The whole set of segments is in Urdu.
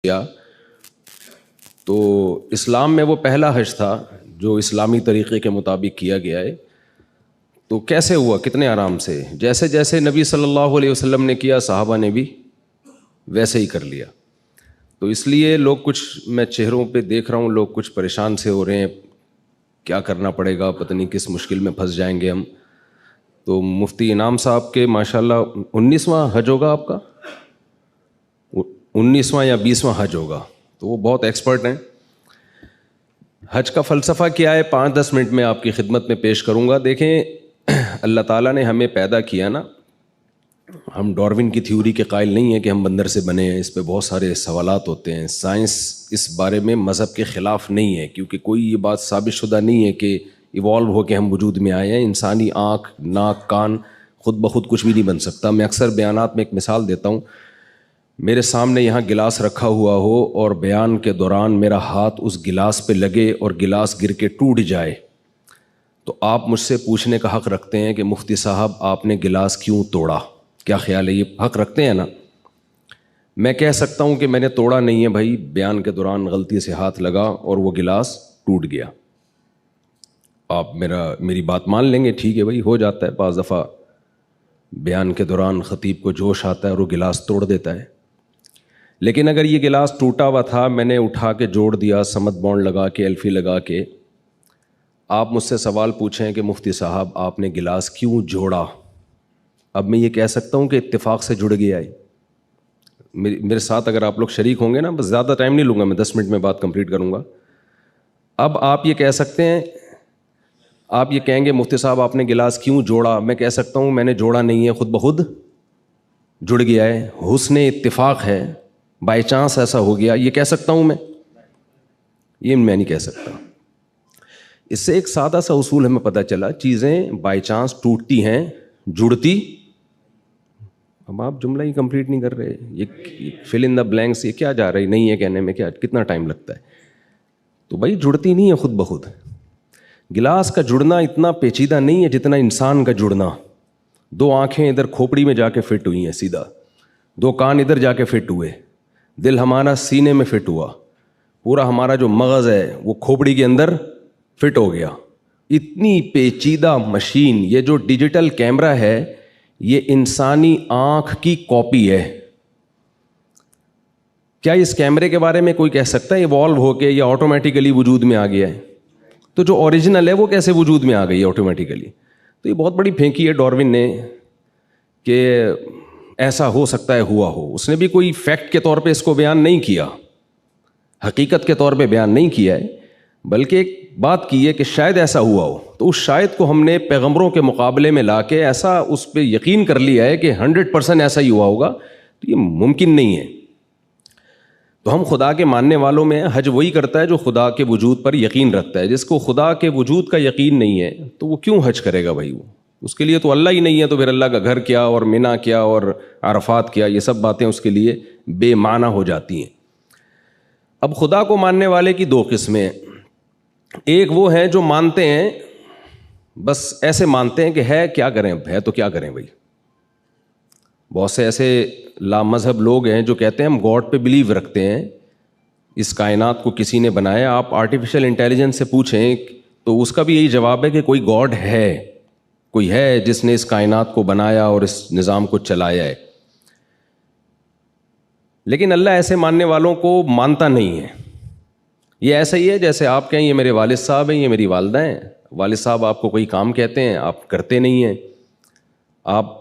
کیا تو اسلام میں وہ پہلا حج تھا جو اسلامی طریقے کے مطابق کیا گیا ہے. تو کیسے ہوا, کتنے آرام سے, جیسے جیسے نبی صلی اللہ علیہ وسلم نے کیا صحابہ نے بھی ویسے ہی کر لیا. تو اس لیے لوگ کچھ, میں چہروں پہ دیکھ رہا ہوں لوگ کچھ پریشان سے ہو رہے ہیں, کیا کرنا پڑے گا, پتہ نہیں کس مشکل میں پھنس جائیں گے ہم. تو مفتی انعام صاحب کے ماشاءاللہ 19واں حج ہوگا آپ کا, 19واں یا 20واں حج ہوگا, تو وہ بہت ایکسپرٹ ہیں. حج کا فلسفہ کیا ہے 5-10 منٹ میں آپ کی خدمت میں پیش کروں گا. دیکھیں اللہ تعالیٰ نے ہمیں پیدا کیا نا, ہم ڈارون کی تھیوری کے قائل نہیں ہیں کہ ہم بندر سے بنے ہیں. اس پہ بہت سارے سوالات ہوتے ہیں. سائنس اس بارے میں مذہب کے خلاف نہیں ہے, کیونکہ کوئی یہ بات ثابت شدہ نہیں ہے کہ ایوالو ہو کے ہم وجود میں آئے ہیں. انسانی آنکھ, ناک, کان خود بخود کچھ بھی نہیں بن سکتا. میں اکثر بیانات میں ایک مثال دیتا ہوں. میرے سامنے یہاں گلاس رکھا ہوا ہو اور بیان کے دوران میرا ہاتھ اس گلاس پہ لگے اور گلاس گر کے ٹوٹ جائے, تو آپ مجھ سے پوچھنے کا حق رکھتے ہیں کہ مفتی صاحب آپ نے گلاس کیوں توڑا. کیا خیال ہے, یہ حق رکھتے ہیں نا؟ میں کہہ سکتا ہوں کہ میں نے توڑا نہیں ہے بھائی, بیان کے دوران غلطی سے ہاتھ لگا اور وہ گلاس ٹوٹ گیا. آپ میری بات مان لیں گے, ٹھیک ہے بھائی, ہو جاتا ہے بعض دفعہ بیان کے دوران خطیب کو جوش آتا ہے اور وہ گلاس توڑ دیتا ہے. لیکن اگر یہ گلاس ٹوٹا ہوا تھا, میں نے اٹھا کے جوڑ دیا سمت بانڈ لگا کے, ایلفی لگا کے, آپ مجھ سے سوال پوچھیں کہ مفتی صاحب آپ نے گلاس کیوں جوڑا, اب میں یہ کہہ سکتا ہوں کہ اتفاق سے جڑ گیا ہے. میرے ساتھ اگر آپ لوگ شریک ہوں گے نا, بس زیادہ ٹائم نہیں لوں گا میں, 10 منٹ میں بات کمپلیٹ کروں گا. اب آپ یہ کہہ سکتے ہیں, آپ یہ کہیں گے مفتی صاحب آپ نے گلاس کیوں جوڑا, میں کہہ سکتا ہوں میں نے جوڑا نہیں ہے, خود بخود جڑ گیا ہے, حسن اتفاق ہے, بائی چانس ایسا ہو گیا, یہ کہہ سکتا ہوں میں؟ یہ میں نہیں کہہ سکتا. اس سے ایک سادہ سا اصول ہمیں پتہ چلا, چیزیں بائی چانس ٹوٹتی ہیں, جڑتی. اب آپ جملہ ہی کمپلیٹ نہیں کر رہے, یہ فل ان دا بلینکس, یہ کیا جا رہی نہیں ہے کہنے میں, کیا کتنا ٹائم لگتا ہے. تو بھائی جڑتی نہیں ہے خود بخود. گلاس کا جڑنا اتنا پیچیدہ نہیں ہے جتنا انسان کا جڑنا. 2 آنکھیں ادھر کھوپڑی میں جا کے فٹ ہوئی ہیں سیدھا, 2 کان ادھر جا کے فٹ ہوئے, دل ہمارا سینے میں فٹ ہوا, پورا ہمارا جو مغز ہے وہ کھوپڑی کے اندر فٹ ہو گیا. اتنی پیچیدہ مشین, یہ جو ڈیجیٹل کیمرہ ہے یہ انسانی آنکھ کی کاپی ہے. کیا اس کیمرے کے بارے میں کوئی کہہ سکتا ہے ایوالو ہو کے یا آٹومیٹیکلی وجود میں آ گیا ہے؟ تو جو اوریجنل ہے وہ کیسے وجود میں آ گئی آٹومیٹیکلی؟ تو یہ بہت بڑی پھینکی ہے ڈاروین نے کہ ایسا ہو سکتا ہے ہوا ہو. اس نے بھی کوئی فیکٹ کے طور پہ اس کو بیان نہیں کیا, حقیقت کے طور پہ بیان نہیں کیا ہے, بلکہ ایک بات کی ہے کہ شاید ایسا ہوا ہو. تو اس شاید کو ہم نے پیغمبروں کے مقابلے میں لا کے ایسا اس پہ یقین کر لیا ہے کہ 100% ایسا ہی ہوا ہوگا. تو یہ ممکن نہیں ہے. تو ہم خدا کے ماننے والوں میں حج وہی کرتا ہے جو خدا کے وجود پر یقین رکھتا ہے. جس کو خدا کے وجود کا یقین نہیں ہے تو وہ کیوں حج کرے گا بھائی؟ وہ اس کے لیے تو اللہ ہی نہیں ہے, تو پھر اللہ کا گھر کیا اور مینا کیا اور عرفات کیا, یہ سب باتیں اس کے لیے بے معنی ہو جاتی ہیں. اب خدا کو ماننے والے کی 2 قسمیں ہیں. ایک وہ ہیں جو مانتے ہیں, بس ایسے مانتے ہیں کہ ہے, کیا کریں, ہے تو کیا کریں بھائی. بہت سے ایسے لامذہب لوگ ہیں جو کہتے ہیں ہم گاڈ پہ بلیو رکھتے ہیں, اس کائنات کو کسی نے بنایا. آپ آرٹیفیشل انٹیلیجنس سے پوچھیں تو اس کا بھی یہی جواب ہے کہ کوئی گاڈ ہے, کوئی ہے جس نے اس کائنات کو بنایا اور اس نظام کو چلایا ہے. لیکن اللہ ایسے ماننے والوں کو مانتا نہیں ہے. یہ ایسا ہی ہے جیسے آپ کہیں یہ میرے والد صاحب ہیں, یہ میری والدہ ہیں. والد صاحب آپ کو کوئی کام کہتے ہیں, آپ کرتے نہیں ہیں. آپ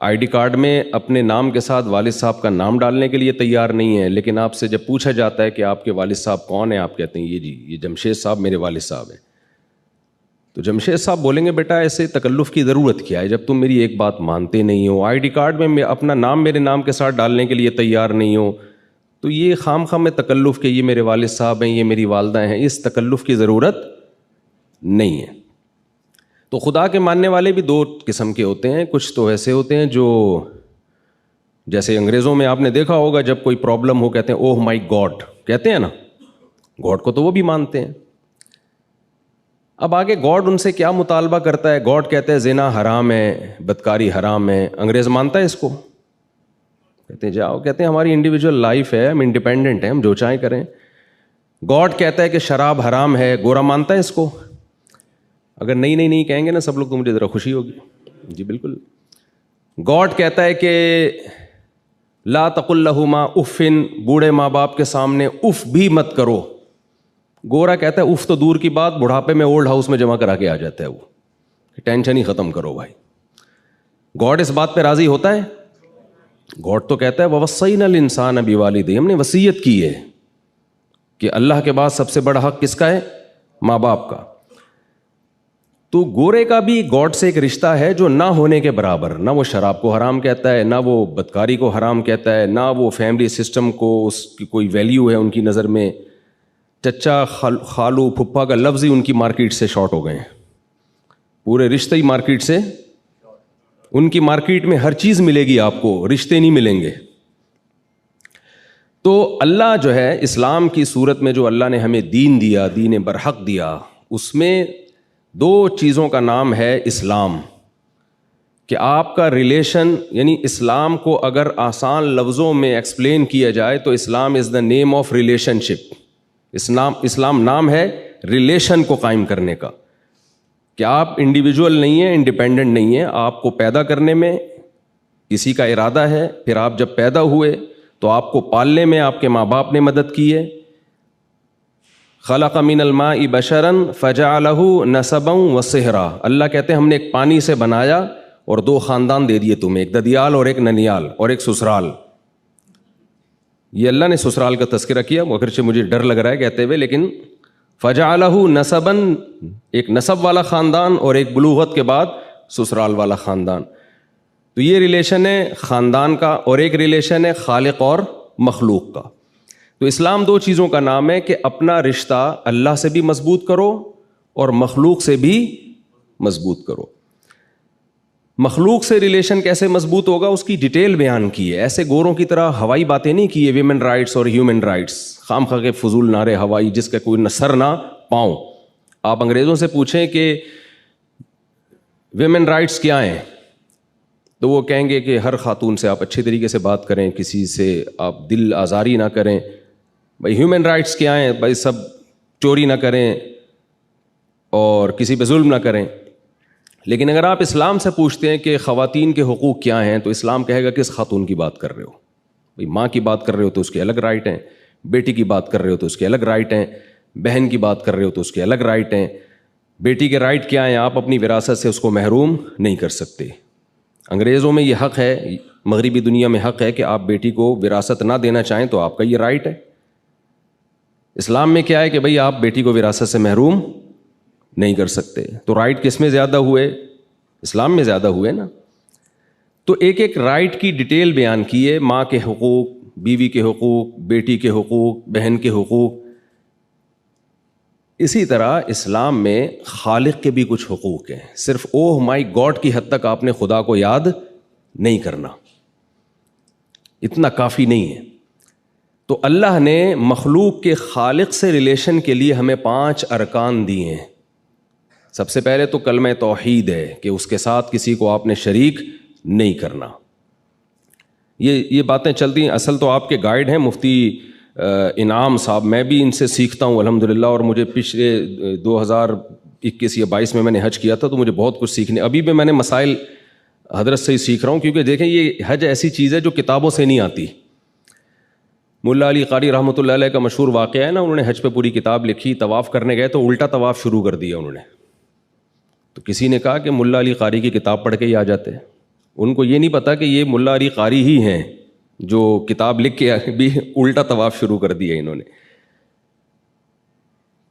آئی ڈی کارڈ میں اپنے نام کے ساتھ والد صاحب کا نام ڈالنے کے لیے تیار نہیں ہیں, لیکن آپ سے جب پوچھا جاتا ہے کہ آپ کے والد صاحب کون ہیں, آپ کہتے ہیں یہ جی یہ جمشید صاحب میرے والد صاحب ہیں. تو جمشید صاحب بولیں گے بیٹا ایسے تکلف کی ضرورت کیا ہے جب تم میری ایک بات مانتے نہیں ہو, آئی ڈی کارڈ میں اپنا نام میرے نام کے ساتھ ڈالنے کے لیے تیار نہیں ہو, تو یہ خام خواہ میں تکلف کہ یہ میرے والد صاحب ہیں, یہ میری والدہ ہیں, اس تکلف کی ضرورت نہیں ہے. تو خدا کے ماننے والے بھی 2 قسم کے ہوتے ہیں. کچھ تو ایسے ہوتے ہیں جو جیسے انگریزوں میں آپ نے دیکھا ہوگا جب کوئی پرابلم ہو کہتے ہیں اوہ مائی گاڈ, کہتے ہیں نا, گاڈ کو تو وہ بھی مانتے ہیں. اب آگے گاڈ ان سے کیا مطالبہ کرتا ہے؟ گاڈ کہتے ہیں زنا حرام ہے, بدکاری حرام ہے. انگریز مانتا ہے اس کو؟ کہتے ہیں جاؤ، کہتے ہیں ہماری انڈیویجول لائف ہے، ہم انڈیپینڈنٹ ہیں، ہم جو چاہیں کریں. گاڈ کہتا ہے کہ شراب حرام ہے، گورا مانتا ہے اس کو؟ اگر نہیں کہیں گے نا سب لوگ تو مجھے ذرا خوشی ہوگی. جی بالکل. گاڈ کہتا ہے کہ لا تقل لہما افن، بوڑھے ماں باپ کے سامنے اف بھی مت کرو. گورا کہتا ہے اف تو دور کی بات، بڑھاپے میں اولڈ ہاؤس میں جمع کرا کے آ جاتا ہے وہ، ٹینشن ہی ختم کرو بھائی. گاڈ اس بات پہ راضی ہوتا ہے؟ گاڈ تو کہتا ہے وَوَصَّيْنَا الْإِنسَانَ بِوَالِدَيْهِ، ہم نے وصیت کی ہے کہ اللہ کے بعد سب سے بڑا حق کس کا ہے؟ ماں باپ کا. تو گورے کا بھی گاڈ سے ایک رشتہ ہے جو نہ ہونے کے برابر. نہ وہ شراب کو حرام کہتا ہے، نہ وہ بدکاری کو حرام کہتا ہے، نہ وہ فیملی سسٹم کو اس کی کوئی ویلیو ہے ان کی نظر میں. چچا خالو پھپھا کا لفظ ہی ان کی مارکیٹ سے شارٹ ہو گئے ہیں، پورے رشتے ہی مارکیٹ سے. ان کی مارکیٹ میں ہر چیز ملے گی آپ کو، رشتے نہیں ملیں گے. تو اللہ جو ہے اسلام کی صورت میں جو اللہ نے ہمیں دین دیا، دین برحق دیا، اس میں دو چیزوں کا نام ہے اسلام. کہ آپ کا ریلیشن، یعنی اسلام کو اگر آسان لفظوں میں ایکسپلین کیا جائے تو اسلام از دا نیم آف ریلیشن شپ. اسلام نام ہے ریلیشن کو قائم کرنے کا، کہ آپ انڈیویجول نہیں ہیں، انڈیپینڈنٹ نہیں ہیں. آپ کو پیدا کرنے میں کسی کا ارادہ ہے، پھر آپ جب پیدا ہوئے تو آپ کو پالنے میں آپ کے ماں باپ نے مدد کی ہے. خلق من الماء بشرا فجعلہ نسبا وصہرا. اللہ کہتے ہیں ہم نے ایک پانی سے بنایا اور دو خاندان دے دیے تمہیں، ایک ددیال اور ایک ننیال اور ایک سسرال. یہ اللہ نے سسرال کا تذکرہ کیا، اگرچہ مجھے ڈر لگ رہا ہے کہتے ہوئے، لیکن فجعلہ نسبا، ایک نسب والا خاندان اور ایک بلوغت کے بعد سسرال والا خاندان. تو یہ ریلیشن ہے خاندان کا، اور ایک ریلیشن ہے خالق اور مخلوق کا. تو اسلام دو چیزوں کا نام ہے کہ اپنا رشتہ اللہ سے بھی مضبوط کرو اور مخلوق سے بھی مضبوط کرو. مخلوق سے ریلیشن کیسے مضبوط ہوگا اس کی ڈیٹیل بیان کی ہے. ایسے گوروں کی طرح ہوائی باتیں نہیں کی ہے، ویمن رائٹس اور ہیومن رائٹس، خام خواہ کے فضول نعرے ہوائی جس کا کوئی نہ سر نہ پاؤں. آپ انگریزوں سے پوچھیں کہ ویمن رائٹس کیا ہیں تو وہ کہیں گے کہ ہر خاتون سے آپ اچھے طریقے سے بات کریں، کسی سے آپ دل آزاری نہ کریں. بھائی ہیومن رائٹس کیا ہیں؟ بھائی سب چوری نہ کریں اور کسی پہ ظلم نہ کریں. لیکن اگر آپ اسلام سے پوچھتے ہیں کہ خواتین کے حقوق کیا ہیں تو اسلام کہے گا کس خاتون کی بات کر رہے ہو. بھائی ماں کی بات کر رہے ہو تو اس کے الگ رائٹ ہیں، بیٹی کی بات کر رہے ہو تو اس کے الگ رائٹ ہیں، بہن کی بات کر رہے ہو تو اس کے الگ رائٹ ہیں. بیٹی کے رائٹ کیا ہیں؟ آپ اپنی وراثت سے اس کو محروم نہیں کر سکتے. انگریزوں میں یہ حق ہے، مغربی دنیا میں حق ہے کہ آپ بیٹی کو وراثت نہ دینا چاہیں تو آپ کا یہ رائٹ ہے. اسلام میں کیا ہے کہ بھئی آپ بیٹی کو وراثت سے محروم نہیں کر سکتے. تو رائٹ کس میں زیادہ ہوئے؟ اسلام میں زیادہ ہوئے نا. تو ایک ایک رائٹ کی ڈیٹیل بیان کی ہے، ماں کے حقوق، بیوی کے حقوق، بیٹی کے حقوق، بہن کے حقوق. اسی طرح اسلام میں خالق کے بھی کچھ حقوق ہیں. صرف اوہ مائی گاڈ کی حد تک آپ نے خدا کو یاد نہیں کرنا، اتنا کافی نہیں ہے. تو اللہ نے مخلوق کے خالق سے ریلیشن کے لیے ہمیں 5 ارکان دیے ہیں. سب سے پہلے تو کلمہ توحید ہے کہ اس کے ساتھ کسی کو آپ نے شریک نہیں کرنا. یہ باتیں چلتی ہیں. اصل تو آپ کے گائیڈ ہیں مفتی انعام صاحب، میں بھی ان سے سیکھتا ہوں الحمدللہ. اور مجھے پچھلے 2021 یا 22 میں نے حج کیا تھا تو مجھے بہت کچھ سیکھنے، ابھی بھی میں نے مسائل حضرت سے ہی سیکھ رہا ہوں. کیونکہ دیکھیں یہ حج ایسی چیز ہے جو کتابوں سے نہیں آتی. ملا علی قاری رحمۃ اللہ علیہ کا مشہور واقعہ ہے نا، انہوں نے حج پہ پوری کتاب لکھی، طواف کرنے گئے تو الٹا طواف شروع کر دیا انہوں نے. تو کسی نے کہا کہ ملا علی قاری کی کتاب پڑھ کے ہی آ جاتے. ان کو یہ نہیں پتا کہ یہ ملا علی قاری ہی ہیں جو کتاب لکھ کے بھی الٹا طواف شروع کر دیا انہوں نے.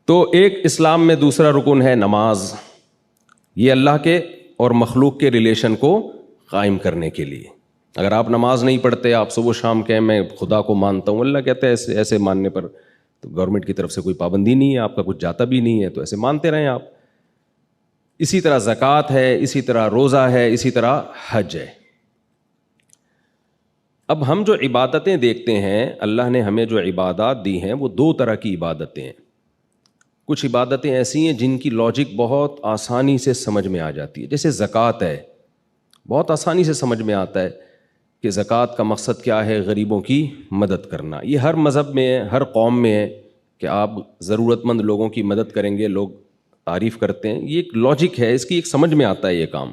تو ایک اسلام میں دوسرا رکن ہے نماز. یہ اللہ کے اور مخلوق کے ریلیشن کو قائم کرنے کے لیے. اگر آپ نماز نہیں پڑھتے، آپ صبح شام کہیں میں خدا کو مانتا ہوں، اللہ کہتا ہے ایسے ماننے پر تو گورنمنٹ کی طرف سے کوئی پابندی نہیں ہے، آپ کا کچھ جاتا بھی نہیں ہے، تو ایسے مانتے رہیں آپ. اسی طرح زکوٰۃ ہے، اسی طرح روزہ ہے، اسی طرح حج ہے. اب ہم جو عبادتیں دیکھتے ہیں، اللہ نے ہمیں جو عبادات دی ہیں وہ 2 طرح کی عبادتیں ہیں. کچھ عبادتیں ایسی ہیں جن کی لاجک بہت آسانی سے سمجھ میں آ جاتی ہے. جیسے زکوٰۃ ہے، بہت آسانی سے سمجھ میں آتا ہے کہ زکوٰۃ کا مقصد کیا ہے؟ غریبوں کی مدد کرنا. یہ ہر مذہب میں ہے، ہر قوم میں ہے کہ آپ ضرورت مند لوگوں کی مدد کریں گے، لوگ تعریف کرتے ہیں. یہ ایک لاجک ہے، اس کی ایک سمجھ میں آتا ہے یہ کام.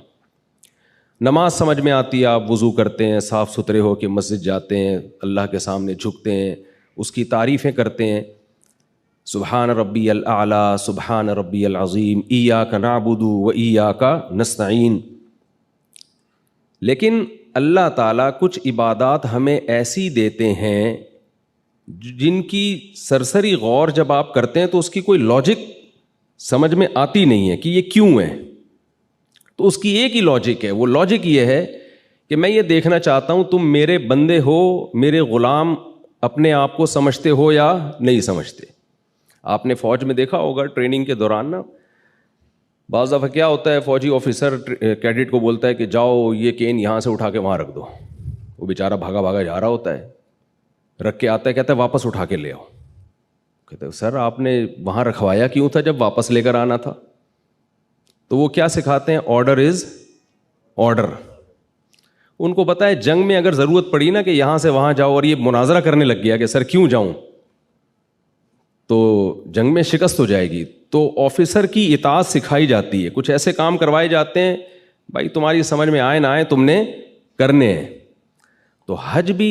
نماز سمجھ میں آتی ہے، آپ وضو کرتے ہیں، صاف ستھرے ہو کے مسجد جاتے ہیں، اللہ کے سامنے جھکتے ہیں، اس کی تعریفیں کرتے ہیں. سبحان ربی الاعلیٰ، سبحان ربی العظیم، ایاک نعبد و ایاک نستعین. لیکن اللہ تعالیٰ کچھ عبادات ہمیں ایسی دیتے ہیں جن کی سرسری غور جب آپ کرتے ہیں تو اس کی کوئی لاجک سمجھ میں آتی نہیں ہے کہ یہ کیوں ہے. تو اس کی ایک ہی لاجک ہے، وہ لاجک یہ ہے کہ میں یہ دیکھنا چاہتا ہوں تم میرے بندے ہو، میرے غلام اپنے آپ کو سمجھتے ہو یا نہیں سمجھتے. آپ نے فوج میں دیکھا ہوگا ٹریننگ کے دوران نا، بعض دفعہ کیا ہوتا ہے، فوجی آفیسر کیڈٹ کو بولتا ہے کہ جاؤ یہ کین یہاں سے اٹھا کے وہاں رکھ دو. وہ بیچارہ بھاگا بھاگا جا رہا ہوتا ہے، رکھ کے آتا ہے، کہتا ہے واپس اٹھا کے لے آؤ. کہتے ہیں سر آپ نے وہاں رکھوایا کیوں تھا جب واپس لے کر آنا تھا؟ تو وہ کیا سکھاتے ہیں؟ Order is order. ان کو پتا ہے جنگ میں اگر ضرورت پڑی نا کہ یہاں سے وہاں جاؤ، اور یہ مناظرہ کرنے لگ گیا کہ سر کیوں جاؤں، تو جنگ میں شکست ہو جائے گی. تو آفیسر کی اطاعت سکھائی جاتی ہے، کچھ ایسے کام کروائے جاتے ہیں بھائی تمہاری سمجھ میں آئے نہ آئے تم نے کرنے ہیں. تو حج بھی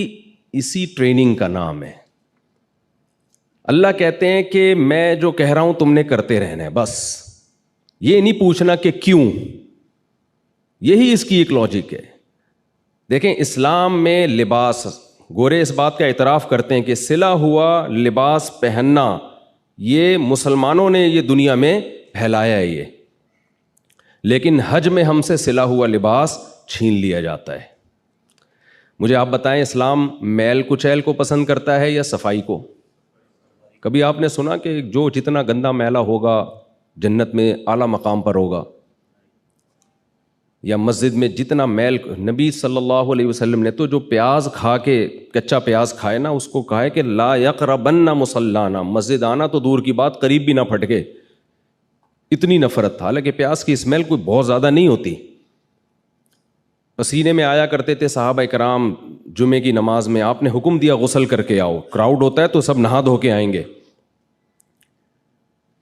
اسی ٹریننگ کا نام ہے. اللہ کہتے ہیں کہ میں جو کہہ رہا ہوں تم نے کرتے رہنا ہے، بس یہ نہیں پوچھنا کہ کیوں. یہی اس کی ایک لاجک ہے. دیکھیں اسلام میں لباس، گورے اس بات کا اعتراف کرتے ہیں کہ سلا ہوا لباس پہننا یہ مسلمانوں نے یہ دنیا میں پھیلایا ہے یہ، لیکن حج میں ہم سے سلا ہوا لباس چھین لیا جاتا ہے. مجھے آپ بتائیں اسلام میل کچیل کو پسند کرتا ہے یا صفائی کو؟ کبھی آپ نے سنا کہ جو جتنا گندا میلا ہوگا جنت میں اعلیٰ مقام پر ہوگا؟ یا مسجد میں جتنا میل، نبی صلی اللہ علیہ وسلم نے تو جو پیاز کھا کے، کچا پیاز کھائے نا، اس کو کہا ہے کہ لا یقربن مصلانا، مسجد آنا تو دور کی بات قریب بھی نہ پھٹکے. اتنی نفرت تھا. حالانکہ پیاز کی اسمیل کوئی بہت زیادہ نہیں ہوتی. پسینے میں آیا کرتے تھے صحابہ کرام جمعے کی نماز میں، آپ نے حکم دیا غسل کر کے آؤ، کراؤڈ ہوتا ہے تو سب نہا دھو کے آئیں گے.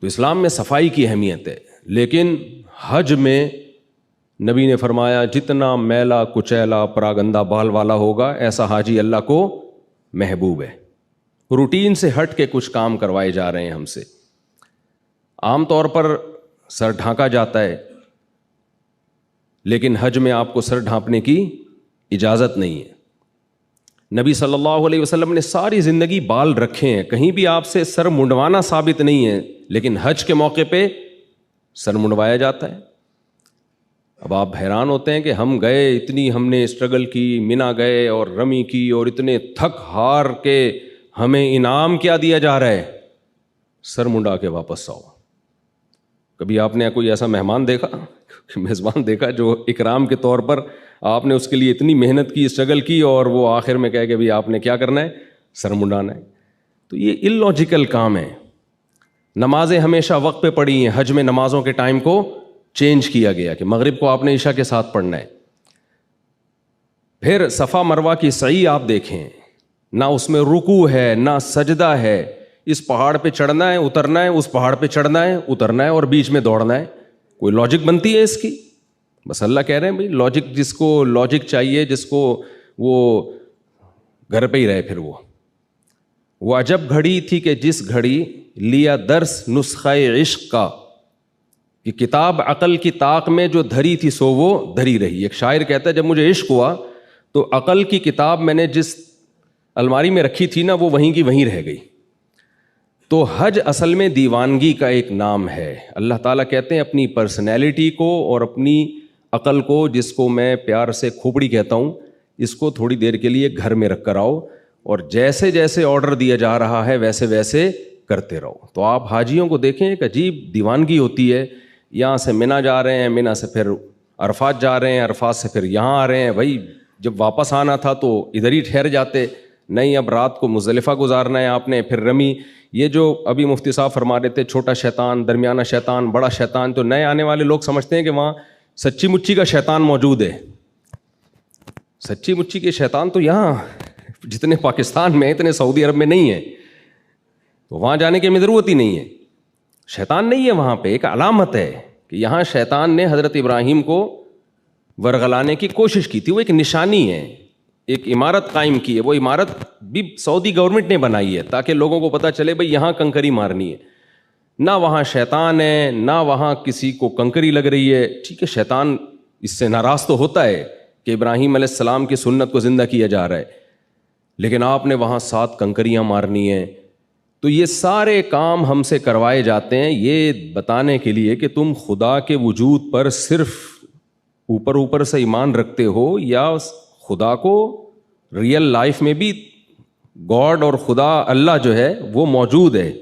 تو اسلام میں صفائی کی اہمیت ہے. لیکن حج میں نبی نے فرمایا جتنا میلا کچیلا پراگندہ بال والا ہوگا ایسا حاجی اللہ کو محبوب ہے. روٹین سے ہٹ کے کچھ کام کروائے جا رہے ہیں ہم سے. عام طور پر سر ڈھانکا جاتا ہے، لیکن حج میں آپ کو سر ڈھانپنے کی اجازت نہیں ہے. نبی صلی اللہ علیہ وسلم نے ساری زندگی بال رکھے ہیں، کہیں بھی آپ سے سر منڈوانا ثابت نہیں ہے، لیکن حج کے موقع پہ سر منڈوایا جاتا ہے. اب آپ حیران ہوتے ہیں کہ ہم گئے، اتنی ہم نے اسٹرگل کی، منا گئے اور رمی کی اور اتنے تھک ہار کے ہمیں انعام کیا دیا جا رہا ہے؟ سر منڈا کے واپس آؤ. کبھی آپ نے کوئی ایسا مہمان دیکھا، میزبان دیکھا جو اکرام کے طور پر آپ نے اس کے لیے اتنی محنت کی، اسٹرگل کی، اور وہ آخر میں کہے کہ بھائی آپ نے کیا کرنا ہے؟ سر منڈانا ہے. تو یہ اللاجیکل کام ہے. نمازیں ہمیشہ وقت پہ پڑھی ہیں، حج میں نمازوں کے ٹائم کو چینج کیا گیا کہ مغرب کو آپ نے عشاء کے ساتھ پڑھنا ہے. پھر صفا مروہ کی سعی آپ دیکھیں، نہ اس میں رکوع ہے نہ سجدہ ہے. اس پہاڑ پہ چڑھنا ہے اترنا ہے، اس پہاڑ پہ چڑھنا ہے اترنا ہے، اور بیچ میں دوڑنا ہے. کوئی لاجک بنتی ہے اس کی؟ بس اللہ کہہ رہے ہیں بھائی لاجک، جس کو لاجک چاہیے، جس کو وہ گھر پہ ہی رہے. پھر وہ عجب گھڑی تھی کہ جس گھڑی لیا درس نسخہ عشق کا، کہ کتاب عقل کی طاق میں جو دھری تھی سو وہ دھری رہی. ایک شاعر کہتا ہے جب مجھے عشق ہوا تو عقل کی کتاب میں نے جس الماری میں رکھی تھی نا وہ وہیں کی وہیں رہ گئی. تو حج اصل میں دیوانگی کا ایک نام ہے. اللہ تعالیٰ کہتے ہیں اپنی پرسنالٹی کو اور اپنی عقل کو، جس کو میں پیار سے کھوپڑی کہتا ہوں، اس کو تھوڑی دیر کے لیے گھر میں رکھ کر آؤ، اور جیسے جیسے آرڈر دیا جا رہا ہے ویسے ویسے کرتے رہو. تو آپ حاجیوں کو دیکھیں، ایک عجیب دیوانگی ہوتی ہے. یہاں سے منا جا رہے ہیں، منا سے پھر عرفات جا رہے ہیں، عرفات سے پھر یہاں آ رہے ہیں. بھائی جب واپس آنا تھا تو ادھر ہی ٹھہر جاتے، نہیں اب رات کو مزدلفہ گزارنا ہے آپ نے، پھر رمی. یہ جو ابھی مفتی صاحب فرما رہے تھے چھوٹا شیطان، درمیانہ شیطان، بڑا شیطان، تو نئے آنے والے لوگ سمجھتے ہیں کہ وہاں سچی مچی کا شیطان موجود ہے. سچی مچی کے شیطان تو یہاں جتنے پاکستان میں اتنے سعودی عرب میں نہیں ہیں، تو وہاں جانے کی ہمیں ضرورت ہی نہیں ہے. شیطان نہیں ہے وہاں پہ، ایک علامت ہے کہ یہاں شیطان نے حضرت ابراہیم کو ورغلانے کی کوشش کی تھی. وہ ایک نشانی ہے، ایک عمارت قائم کی ہے. وہ عمارت بھی سعودی گورنمنٹ نے بنائی ہے تاکہ لوگوں کو پتہ چلے بھئی یہاں کنکری مارنی ہے. نہ وہاں شیطان ہے، نہ وہاں کسی کو کنکری لگ رہی ہے. ٹھیک ہے، شیطان اس سے ناراض تو ہوتا ہے کہ ابراہیم علیہ السلام کی سنت کو زندہ کیا جا رہا ہے، لیکن آپ نے وہاں 7 کنکریاں مارنی ہیں. تو یہ سارے کام ہم سے کروائے جاتے ہیں یہ بتانے کے لیے کہ تم خدا کے وجود پر صرف اوپر سے ایمان رکھتے ہو یا خدا کو ریئل لائف میں بھی گاڈ اور خدا اللہ جو ہے وہ موجود ہے.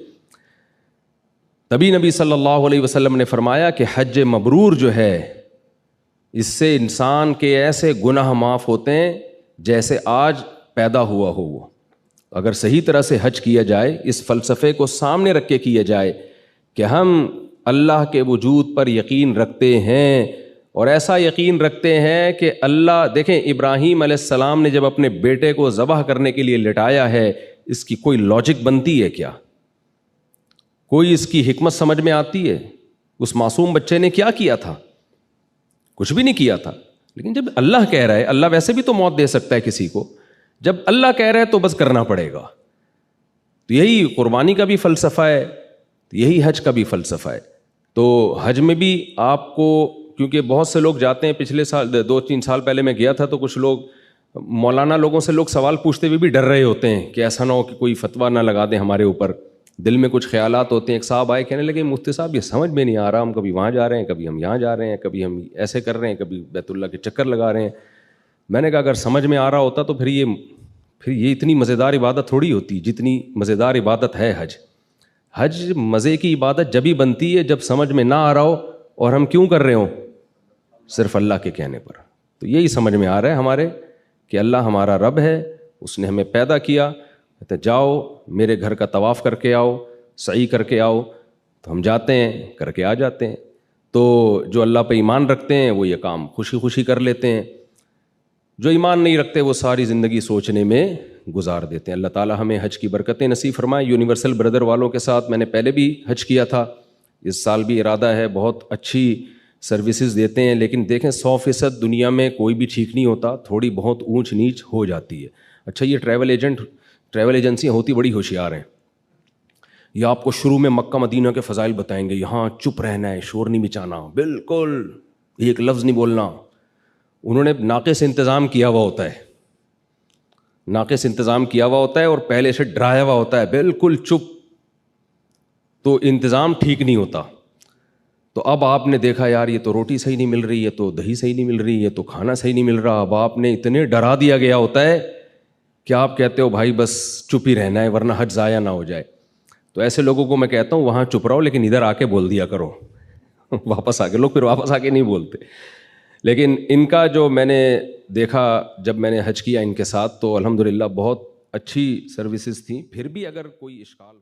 تبھی نبی صلی اللہ علیہ وسلم نے فرمایا کہ حج مبرور جو ہے اس سے انسان کے ایسے گناہ معاف ہوتے ہیں جیسے آج پیدا ہوا ہو. وہ اگر صحیح طرح سے حج کیا جائے، اس فلسفے کو سامنے رکھ کے کیا جائے کہ ہم اللہ کے وجود پر یقین رکھتے ہیں اور ایسا یقین رکھتے ہیں کہ اللہ، دیکھیں ابراہیم علیہ السلام نے جب اپنے بیٹے کو ذبح کرنے کے لیے لٹایا ہے، اس کی کوئی لاجک بنتی ہے کیا؟ کوئی اس کی حکمت سمجھ میں آتی ہے؟ اس معصوم بچے نے کیا کیا تھا؟ کچھ بھی نہیں کیا تھا. لیکن جب اللہ کہہ رہا ہے، اللہ ویسے بھی تو موت دے سکتا ہے کسی کو، جب اللہ کہہ رہا ہے تو بس کرنا پڑے گا. تو یہی قربانی کا بھی فلسفہ ہے، یہی حج کا بھی فلسفہ ہے. تو حج میں بھی آپ کو، کیونکہ بہت سے لوگ جاتے ہیں، پچھلے سال 2-3 سال پہلے میں گیا تھا تو کچھ لوگ مولانا لوگوں سے لوگ سوال پوچھتے ہوئے بھی ڈر رہے ہوتے ہیں کہ ایسا نہ ہو کہ کوئی فتویٰ نہ لگا دیں ہمارے اوپر. دل میں کچھ خیالات ہوتے ہیں. ایک صاحب آئے کہنے لگے مفتی صاحب یہ سمجھ میں نہیں آ رہا، ہم کبھی وہاں جا رہے ہیں، کبھی ہم یہاں جا رہے ہیں، کبھی ہم ایسے کر رہے ہیں، کبھی بیت اللہ کے چکر لگا رہے ہیں. میں نے کہا اگر سمجھ میں آ رہا ہوتا تو پھر یہ اتنی مزیدار عبادت تھوڑی ہوتی جتنی مزیدار عبادت ہے حج. حج مزے کی عبادت جب ہی بنتی ہے جب سمجھ میں نہ آ رہا ہو اور ہم کیوں کر رہے ہوں؟ صرف اللہ کے کہنے پر. تو یہی سمجھ میں آ رہا ہے ہمارے کہ اللہ ہمارا رب ہے، اس نے ہمیں پیدا کیا. کہتے جاؤ میرے گھر کا طواف کر کے آؤ، سعی کر کے آؤ. تو ہم جاتے ہیں، کر کے آ جاتے ہیں. تو جو اللہ پہ ایمان رکھتے ہیں وہ یہ کام خوشی خوشی کر لیتے ہیں. جو ایمان نہیں رکھتے وہ ساری زندگی سوچنے میں گزار دیتے ہیں. اللہ تعالیٰ ہمیں حج کی برکتیں نصیب فرمائے. یونیورسل بردر والوں کے ساتھ میں نے پہلے بھی حج کیا تھا، اس سال بھی ارادہ ہے. بہت اچھی سروسز دیتے ہیں، لیکن دیکھیں 100% دنیا میں کوئی بھی ٹھیک نہیں ہوتا، تھوڑی بہت اونچ نیچ ہو جاتی ہے. اچھا یہ ٹریول ایجنسیاں ہوتی بڑی ہوشیار ہیں. یہ آپ کو شروع میں مکہ مدینہ کے فضائل بتائیں گے، یہاں چپ رہنا ہے، شور نہیں مچانا، بالکل ایک لفظ نہیں بولنا. انہوں نے ناقص انتظام کیا ہوا ہوتا ہے، ناقص انتظام کیا ہوا ہوتا ہے اور پہلے سے ڈرایا ہوا ہوتا ہے بالکل چپ. تو انتظام ٹھیک نہیں ہوتا. تو اب آپ نے دیکھا یار یہ تو روٹی صحیح نہیں مل رہی ہے، تو دہی صحیح نہیں مل رہی ہے، تو کھانا صحیح نہیں مل رہا. اب آپ نے اتنے ڈرا دیا گیا ہوتا ہے کہ آپ کہتے ہو بھائی بس چپ ہی رہنا ہے ورنہ حج ضائع نہ ہو جائے. تو ایسے لوگوں کو میں کہتا ہوں وہاں چپ رہو لیکن ادھر آ کے بول دیا کرو. واپس آ کے لوگ پھر واپس آ کے نہیں بولتے. لیکن ان کا جو میں نے دیکھا جب میں نے حج کیا ان کے ساتھ تو الحمدللہ بہت اچھی سروسز تھیں. پھر بھی اگر کوئی اشکال ہو